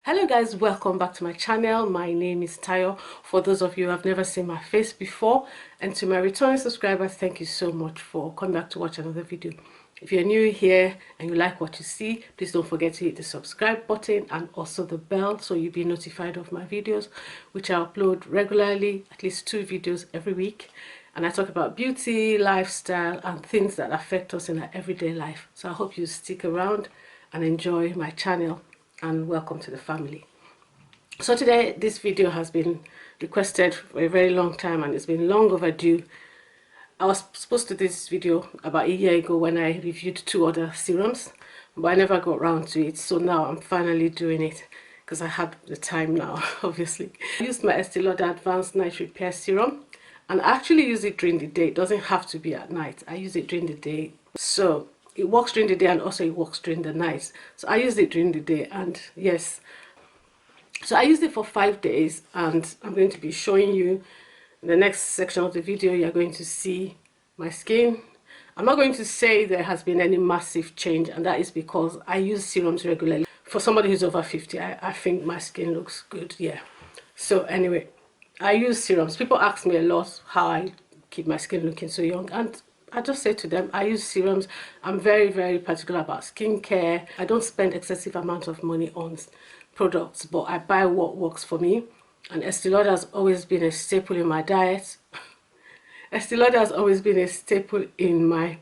Hello guys, welcome back to my channel. My name is Tayo. For those of you who have never seen my face before, and to my returning subscribers, thank you so much for coming back to watch another video. If you're new here and you like what you see, please don't forget to hit the subscribe button and also the bell so you'll be notified of my videos, which I upload regularly, at least 2 videos every week. And I talk about beauty, lifestyle and things that affect us in our everyday life. So I hope you stick around and enjoy my channel. And welcome to the family. So today this video has been requested for a very long time and it's been long overdue. I was supposed to do this video about a year ago when I reviewed 2 other serums, but I never got around to it. So now I'm finally doing it because I have the time now, obviously. I used my Estee Lauder Advanced Night Repair Serum and I actually use it during the day. It doesn't have to be at night. I use it during the day. So it works during the day and also it works during the night. So I used it during the day, and yes, so I used it for 5 days, and I'm going to be showing you in the next section of the video. You're going to see my skin. I'm not going to say there has been any massive change, and that is because I use serums regularly. For somebody who's over 50, I think my skin looks good. Yeah. So anyway, I use serums. People ask me a lot how I keep my skin looking so young, and I just say to them, I use serums. I'm very, very particular about skincare. I don't spend excessive amount of money on products, but I buy what works for me. And Estee Lauder has always been a staple in my diet. Estee Lauder has always been a staple in my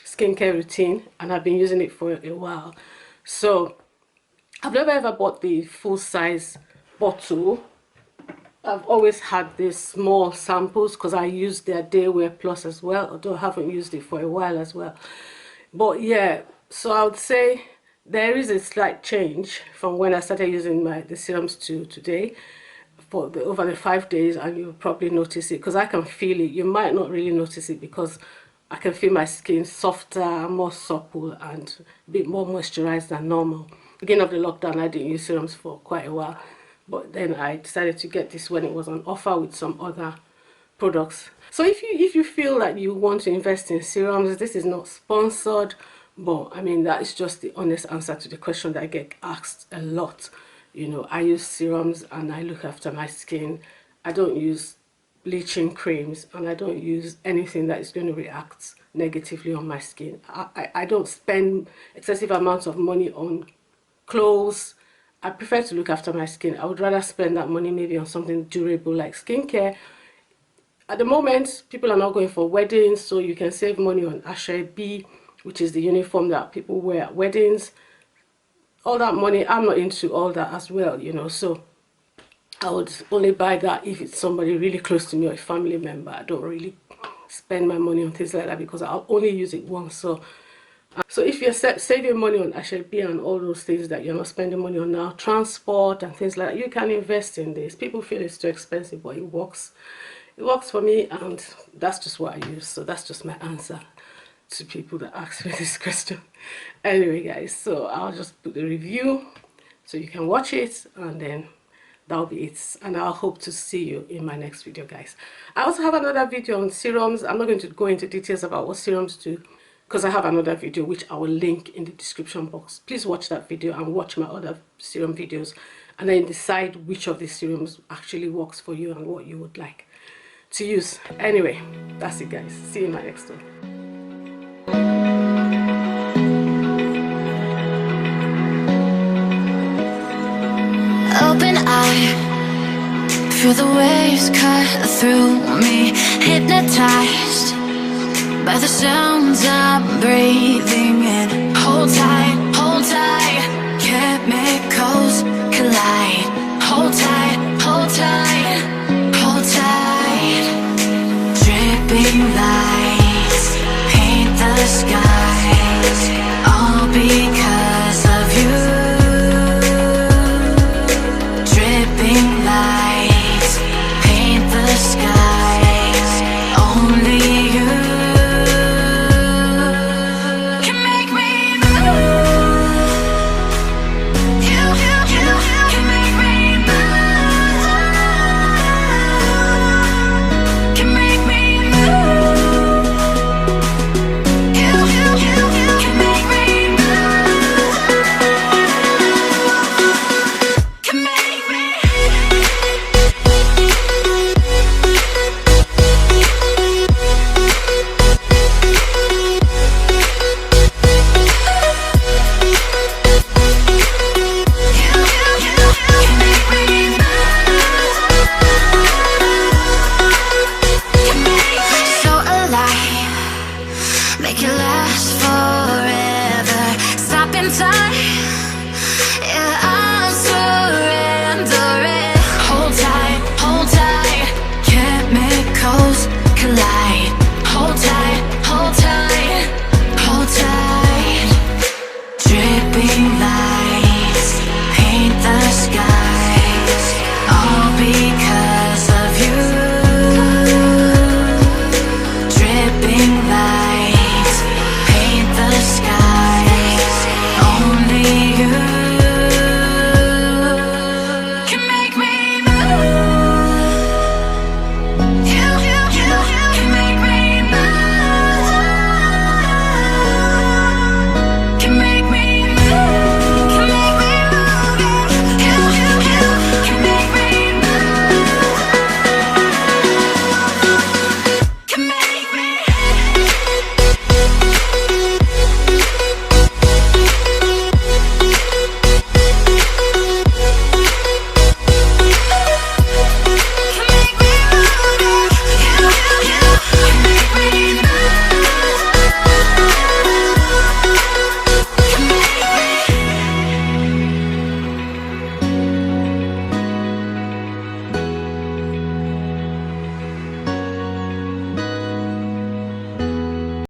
skincare routine, and I've been using it for a while. So I've never ever bought the full size bottle. I've always had these small samples because I use their Day Wear Plus as well, although I haven't used it for a while as well. But yeah, so I would say there is a slight change from when I started using the serums to today for over the 5 days, and you'll probably notice it because I can feel it. You might not really notice it because I can feel my skin softer, more supple and a bit more moisturized than normal. Beginning of the lockdown, I didn't use serums for quite a while. But then I decided to get this when it was on offer with some other products. So if you feel like you want to invest in serums, this is not sponsored, but I mean that is just the honest answer to the question that I get asked a lot. You know, I use serums and I look after my skin. I don't use bleaching creams and I don't use anything that is going to react negatively on my skin. I don't spend excessive amounts of money on clothes. I prefer to look after my skin. I would rather spend that money maybe on something durable like skincare. At the moment, people are not going for weddings, so you can save money on Estée, which is the uniform that people wear at weddings. All that money, I'm not into all that as well, you know, so I would only buy that if it's somebody really close to me or a family member. I don't really spend my money on things like that because I'll only use it once. So if you're saving money on Estée and all those things that you're not spending money on now, transport and things like that, you can invest in this. People feel it's too expensive, but it works. It works for me, and that's just what I use. So that's just my answer to people that ask me this question. Anyway, guys, so I'll just put the review so you can watch it, and then that'll be it. And I'll hope to see you in my next video, guys. I also have another video on serums. I'm not going to go into details about what serums do, because I have another video which I will link in the description box. Please watch that video and watch my other serum videos, and then decide which of the serums actually works for you and what you would like to use. Anyway, that's it, guys. See you in my next one. Open eye, feel the waves cut through me, hypnotized by the sounds I'm breathing in. Hold tight, chemical